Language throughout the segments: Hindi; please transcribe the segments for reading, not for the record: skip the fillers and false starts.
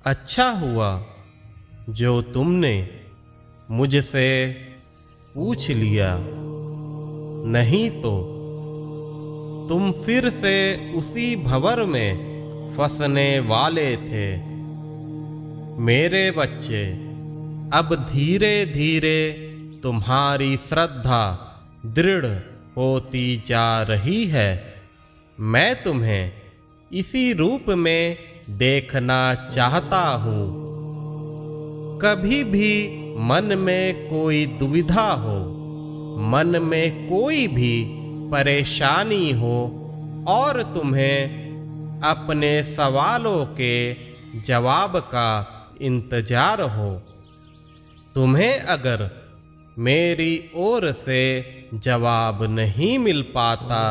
अच्छा हुआ जो तुमने मुझसे पूछ लिया, नहीं तो तुम फिर से उसी भंवर में फंसने वाले थे। मेरे बच्चे, अब धीरे धीरे तुम्हारी श्रद्धा दृढ़ होती जा रही है। मैं तुम्हें इसी रूप में देखना चाहता हूँ। कभी भी मन में कोई दुविधा हो, मन में कोई भी परेशानी हो और तुम्हें अपने सवालों के जवाब का इंतजार हो, तुम्हें अगर मेरी ओर से जवाब नहीं मिल पाता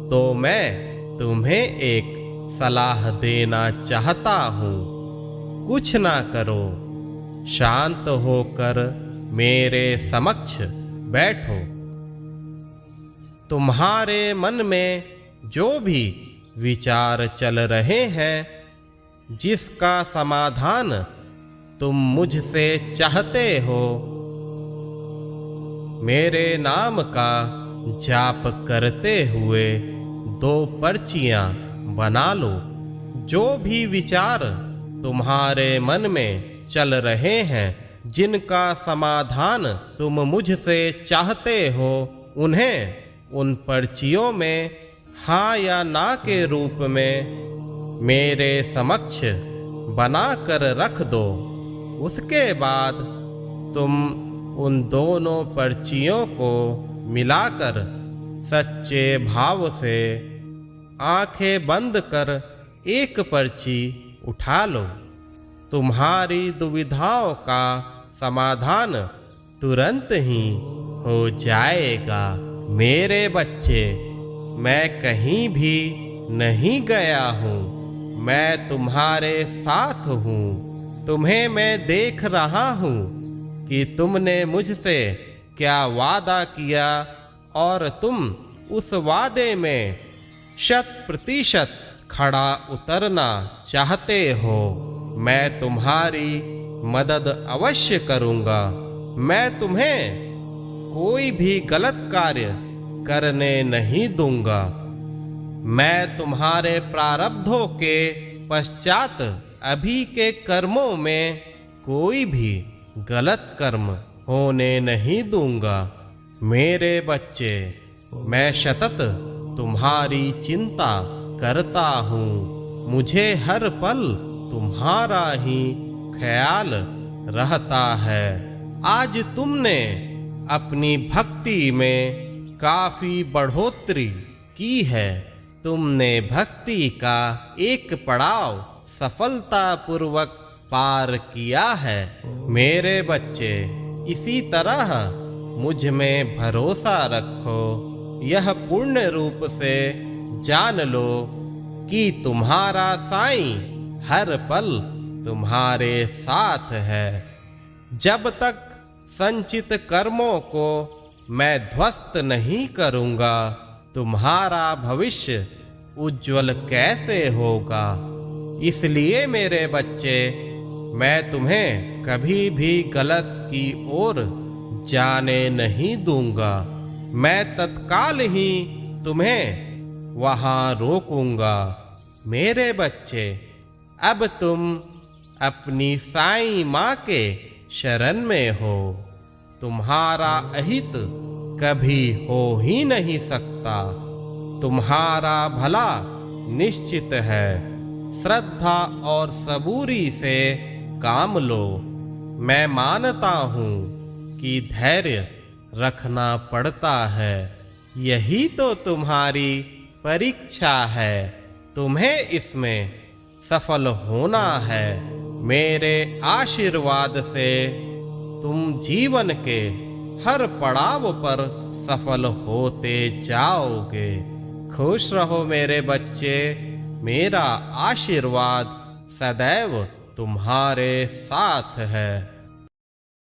तो मैं तुम्हें एक सलाह देना चाहता हूँ। कुछ ना करो, शांत होकर मेरे समक्ष बैठो। तुम्हारे मन में जो भी विचार चल रहे हैं, जिसका समाधान तुम मुझसे चाहते हो, मेरे नाम का जाप करते हुए 2 पर्चियां बना लो। जो भी विचार तुम्हारे मन में चल रहे हैं, जिनका समाधान तुम मुझसे चाहते हो, उन्हें उन पर्चियों में हाँ या ना के रूप में मेरे समक्ष बना कर रख दो। उसके बाद तुम उन दोनों पर्चियों को मिलाकर सच्चे भाव से आंखें बंद कर एक पर्ची उठा लो। तुम्हारी दुविधाओं का समाधान तुरंत ही हो जाएगा। मेरे बच्चे, मैं कहीं भी नहीं गया हूँ, मैं तुम्हारे साथ हूँ। तुम्हें मैं देख रहा हूँ कि तुमने मुझसे क्या वादा किया और तुम उस वादे में 100% खड़ा उतरना चाहते हो। मैं तुम्हारी मदद अवश्य करूँगा। मैं तुम्हें कोई भी गलत कार्य करने नहीं दूंगा। मैं तुम्हारे प्रारब्धों के पश्चात अभी के कर्मों में कोई भी गलत कर्म होने नहीं दूंगा। मेरे बच्चे, मैं सतत तुम्हारी चिंता करता हूँ। मुझे हर पल तुम्हारा ही ख्याल रहता है। आज तुमने अपनी भक्ति में काफी बढ़ोतरी की है। तुमने भक्ति का एक पड़ाव सफलतापूर्वक पार किया है। मेरे बच्चे, इसी तरह मुझ में भरोसा रखो। यह पूर्ण रूप से जान लो कि तुम्हारा साईं हर पल तुम्हारे साथ है। जब तक संचित कर्मों को मैं ध्वस्त नहीं करूँगा, तुम्हारा भविष्य उज्जवल कैसे होगा। इसलिए मेरे बच्चे, मैं तुम्हें कभी भी गलत की ओर जाने नहीं दूंगा। मैं तत्काल ही तुम्हें वहाँ रोकूंगा। मेरे बच्चे, अब तुम अपनी साईं माँ के शरण में हो। तुम्हारा अहित कभी हो ही नहीं सकता। तुम्हारा भला निश्चित है। श्रद्धा और सबूरी से काम लो। मैं मानता हूँ कि धैर्य रखना पड़ता है। यही तो तुम्हारी परीक्षा है। तुम्हें इसमें सफल होना है। मेरे आशीर्वाद से तुम जीवन के हर पड़ाव पर सफल होते जाओगे। खुश रहो मेरे बच्चे। मेरा आशीर्वाद सदैव तुम्हारे साथ है।